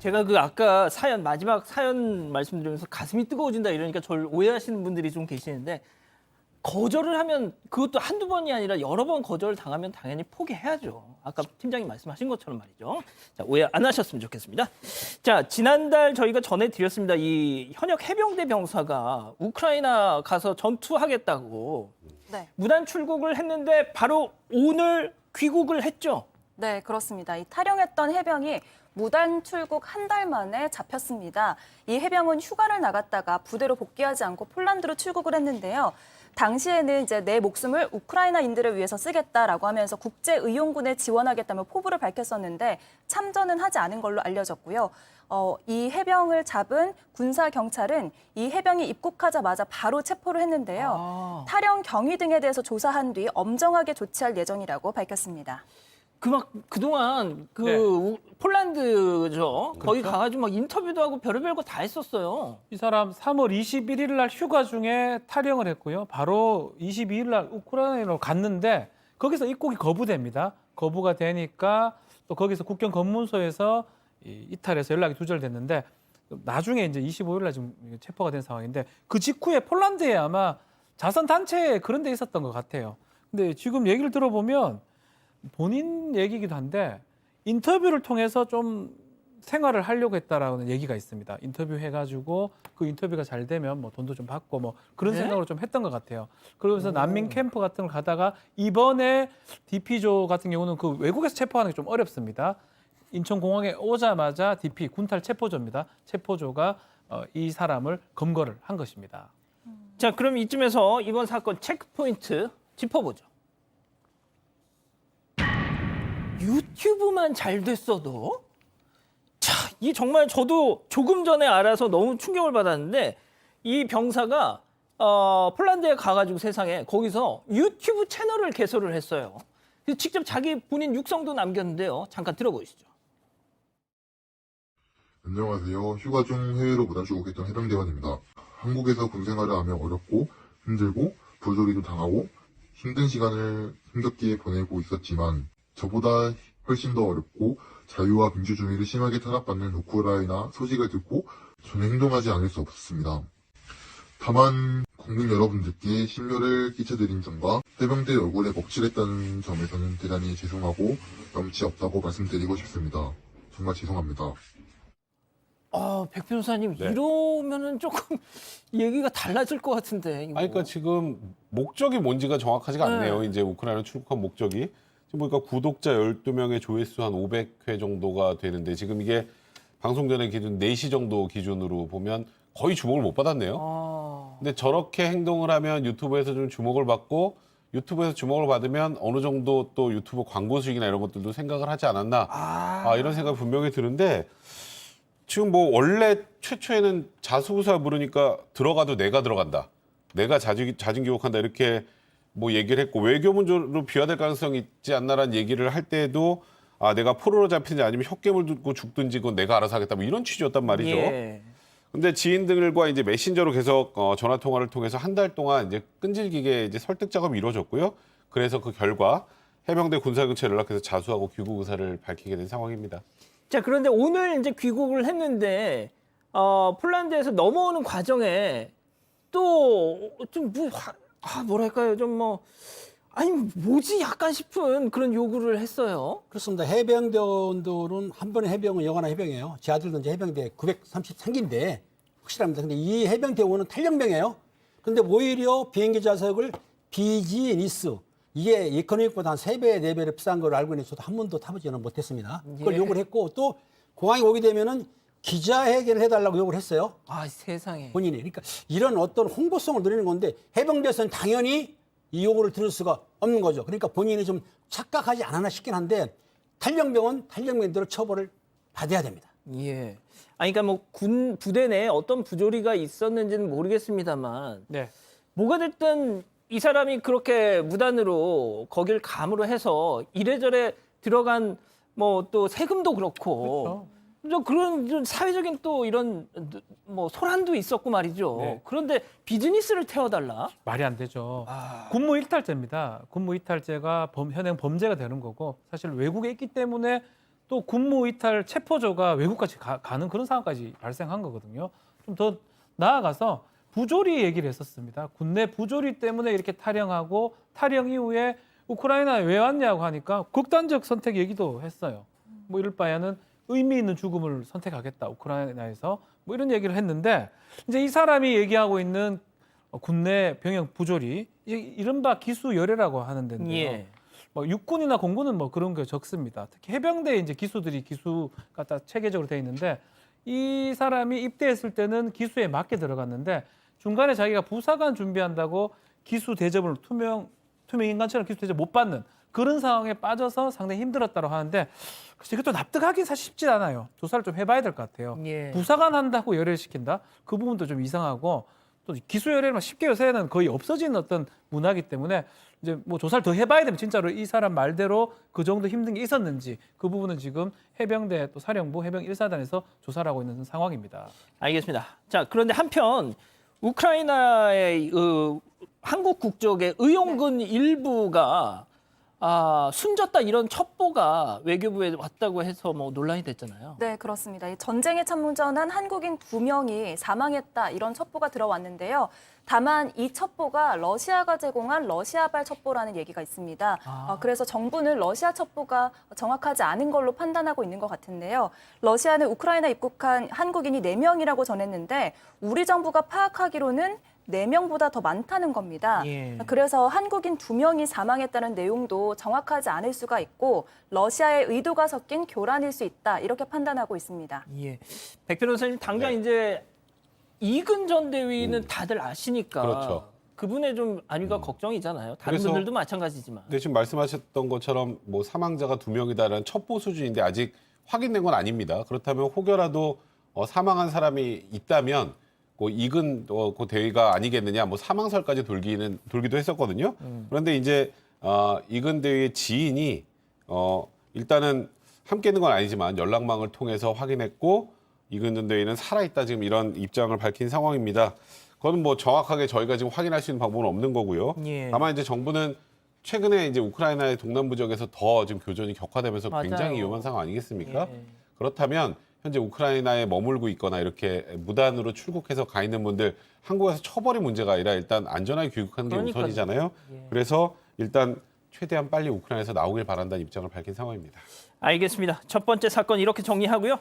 제가 그 아까 사연 마지막 사연 말씀드리면서 가슴이 뜨거워진다 이러니까 저를 오해하시는 분들이 좀 계시는데 거절을 하면 그것도 한두 번이 아니라 여러 번 거절을 당하면 당연히 포기해야죠. 아까 팀장님 말씀하신 것처럼 말이죠. 자, 오해 안 하셨으면 좋겠습니다. 자, 지난달 저희가 전해드렸습니다. 이 현역 해병대 병사가 우크라이나 가서 전투하겠다고 네. 무단 출국을 했는데 바로 오늘 귀국을 했죠. 네, 그렇습니다. 이 탈영했던 해병이 무단 출국 한 달 만에 잡혔습니다. 이 해병은 휴가를 나갔다가 부대로 복귀하지 않고 폴란드로 출국을 했는데요. 당시에는 이제 내 목숨을 우크라이나인들을 위해서 쓰겠다라고 하면서 국제의용군에 지원하겠다며 포부를 밝혔었는데 참전은 하지 않은 걸로 알려졌고요. 이 해병을 잡은 군사경찰은 이 해병이 입국하자마자 바로 체포를 했는데요. 탈영 경위 등에 대해서 조사한 뒤 엄정하게 조치할 예정이라고 밝혔습니다. 그동안 네. 폴란드죠. 거기 그렇죠. 가가지고 막 인터뷰도 하고 별의별 거 다 했었어요. 이 사람 3월 21일 날 휴가 중에 탈영을 했고요. 바로 22일 날 우크라이나로 갔는데 거기서 입국이 거부됩니다. 거부가 되니까 또 거기서 국경 검문소에서 이탈해서 연락이 두절됐는데 나중에 이제 25일 날 지금 체포가 된 상황인데 그 직후에 폴란드에 아마 자선 단체 그런 데 있었던 것 같아요. 근데 지금 얘기를 들어보면 본인 얘기이기도 한데 인터뷰를 통해서 좀 생활을 하려고 했다라는 얘기가 있습니다. 인터뷰 해가지고 그 인터뷰가 잘 되면 뭐 돈도 좀 받고 뭐 그런 네? 생각으로 좀 했던 것 같아요. 그러면서 난민 캠프 같은 걸 가다가 이번에 DP조 같은 경우는 그 외국에서 체포하는 게 좀 어렵습니다. 인천공항에 오자마자 DP 군탈 체포조입니다. 체포조가 이 사람을 검거를 한 것입니다. 자, 그럼 이쯤에서 이번 사건 체크포인트 짚어보죠. 유튜브만 잘 됐어도 자, 이 정말 저도 조금 전에 알아서 너무 충격을 받았는데 이 병사가 폴란드에 가가지고 세상에 거기서 유튜브 채널을 개설을 했어요. 그래서 직접 자기 본인 육성도 남겼는데요. 잠깐 들어보시죠. 안녕하세요. 휴가 중 해외로 무단 출국했던 해병대원입니다. 한국에서 군 생활을 하며 어렵고 힘들고 부조리도 당하고 힘든 시간을 힘겹게 보내고 있었지만 저보다 훨씬 더 어렵고 자유와 민주주의를 심하게 탄압받는 우크라이나 소식을 듣고 전혀 행동하지 않을 수 없었습니다. 다만 국민 여러분들께 심려를 끼쳐드린 점과 해병대 얼굴에 먹칠했다는 점에서는 대단히 죄송하고 염치 없다고 말씀드리고 싶습니다. 정말 죄송합니다. 백 변호사님 네. 이러면은 조금 얘기가 달라질 것 같은데. 이거. 아니, 그러니까 지금 목적이 뭔지가 정확하지가 네. 않네요. 이제 우크라이나 출국한 목적이. 지금 보니까 구독자 12명의 조회수 한 500회 정도가 되는데 지금 이게 방송 전에 기준 4시 정도 기준으로 보면 거의 주목을 못 받았네요. 근데 저렇게 행동을 하면 유튜브에서 좀 주목을 받고 유튜브에서 주목을 받으면 어느 정도 또 유튜브 광고 수익이나 이런 것들도 생각을 하지 않았나. 이런 생각이 분명히 드는데 지금 뭐 원래 최초에는 자수구사 물으니까 들어가도 내가 들어간다. 내가 자진교육한다 이렇게 뭐 얘기를 했고 외교문제로 비화될 가능성이 있지 않나라는 얘기를 할 때에도 내가 포로로 잡히든지 아니면 혓개물 듣고 죽든지 그건 내가 알아서 하겠다 뭐 이런 취지였단 말이죠. 예. 근데 지인들과 이제 메신저로 계속 전화 통화를 통해서 한 달 동안 이제 끈질기게 이제 설득 작업이 이루어졌고요. 그래서 그 결과 해병대 군사경찰에 연락해서 자수하고 귀국 의사를 밝히게 된 상황입니다. 자, 그런데 오늘 이제 귀국을 했는데 폴란드에서 넘어오는 과정에 또 좀 뭐랄까요, 좀 아니 뭐지 약간 싶은 그런 요구를 했어요. 그렇습니다. 해병대원들은 한 번의 해병은 영원한 해병이에요. 제 아들도 이제 해병대 933기인데 확실합니다. 근데 이 해병대원은 탈영병이에요. 근데 오히려 비행기 좌석을 비즈니스 이게 이코노미보다 한 3배, 4배를 비싼 걸 알고 있는 저도 한 번도 타보지는 못했습니다. 그걸 예. 요구를 했고 또 공항에 오게 되면은 기자회견을 해달라고 요구를 했어요. 세상에. 본인이. 그러니까 이런 어떤 홍보성을 누리는 건데 해병대에서는 당연히 이 요구를 들을 수가 없는 거죠. 그러니까 본인이 좀 착각하지 않았나 싶긴 한데 탈영병은 탈영병대로 처벌을 받아야 됩니다. 예. 그러니까 뭐 군 부대 내에 어떤 부조리가 있었는지는 모르겠습니다만 네. 뭐가 됐든 이 사람이 그렇게 무단으로 거길 감으로 해서 이래저래 들어간 뭐 또 세금도 그렇고 좀 그런 좀 사회적인 또 이런 뭐 소란도 있었고 말이죠. 네. 그런데 비즈니스를 태워달라? 말이 안 되죠. 군무 일탈죄입니다. 군무 일탈죄가 현행 범죄가 되는 거고 사실 외국에 있기 때문에 또 군무 이탈 체포조가 외국까지 가는 그런 상황까지 발생한 거거든요. 좀 더 나아가서 부조리 얘기를 했었습니다. 군내 부조리 때문에 이렇게 탈영하고 탈영 이후에 우크라이나에 왜 왔냐고 하니까 극단적 선택 얘기도 했어요. 뭐 이럴 바에는 의미 있는 죽음을 선택하겠다. 우크라이나에서 뭐 이런 얘기를 했는데 이제 이 사람이 얘기하고 있는 군내 병역 부조리 이른바 기수열애라고 하는데요. 예. 뭐 육군이나 공군은 뭐 그런 게 적습니다. 특히 해병대 이제 기수가 다 체계적으로 돼 있는데 이 사람이 입대했을 때는 기수에 맞게 들어갔는데 중간에 자기가 부사관 준비한다고 기수 대접을 투명 인간처럼 기수 대접 못 받는 그런 상황에 빠져서 상당히 힘들었다고 하는데 글쎄 이것도 납득하기 사실 쉽지 않아요. 조사를 좀 해봐야 될 것 같아요. 예. 부사관 한다고 열애를 시킨다? 그 부분도 좀 이상하고 또 기수 열애를 쉽게 요새는 거의 없어진 어떤 문화이기 때문에 이제 뭐 조사를 더 해봐야 되면 진짜로 이 사람 말대로 그 정도 힘든 게 있었는지 그 부분은 지금 해병대 또 사령부 해병 1사단에서 조사를 하고 있는 상황입니다. 알겠습니다. 자, 그런데 한편 우크라이나의 한국 국적의 의용군 일부가 숨졌다 이런 첩보가 외교부에 왔다고 해서 뭐 논란이 됐잖아요. 네, 그렇습니다. 이 전쟁에 참전한 한국인 2명이 사망했다 이런 첩보가 들어왔는데요. 다만 이 첩보가 러시아가 제공한 러시아발 첩보라는 얘기가 있습니다. 그래서 정부는 러시아 첩보가 정확하지 않은 걸로 판단하고 있는 것 같은데요. 러시아는 우크라이나 입국한 한국인이 4명이라고 전했는데 우리 정부가 파악하기로는 4명보다 더 많다는 겁니다. 예. 그래서 한국인 2명이 사망했다는 내용도 정확하지 않을 수가 있고 러시아의 의도가 섞인 교란일 수 있다 이렇게 판단하고 있습니다. 예. 백 변호사님 당장 네. 이제 이근 전 대위는 다들 아시니까 그렇죠. 그분의 좀 안위가 걱정이잖아요. 다른 그래서- 분들도 마찬가지지만. 네, 지금 말씀하셨던 것처럼 뭐 사망자가 2명이다라는 첩보 수준인데 아직 확인된 건 아닙니다. 그렇다면 혹여라도 사망한 사람이 있다면 이근 그 대위가 아니겠느냐, 뭐 사망설까지 돌기도 했었거든요. 그런데 이제 이근 대위의 지인이 일단은 함께 있는 건 아니지만 연락망을 통해서 확인했고 이근 전 대위는 살아있다 지금 이런 입장을 밝힌 상황입니다. 그건 뭐 정확하게 저희가 지금 확인할 수 있는 방법은 없는 거고요. 예. 다만 이제 정부는 최근에 이제 우크라이나의 동남부 지역에서 더 지금 교전이 격화되면서 맞아요. 굉장히 위험한 상황 아니겠습니까? 예. 그렇다면 현재 우크라이나에 머물고 있거나 이렇게 무단으로 출국해서 가 있는 분들 한국에서 처벌이 문제가 아니라 일단 안전하게 귀국하는 게 그러니까요. 우선이잖아요. 예. 그래서 일단 최대한 빨리 우크라이나에서 나오길 바란다는 입장을 밝힌 상황입니다. 알겠습니다. 첫 번째 사건 이렇게 정리하고요.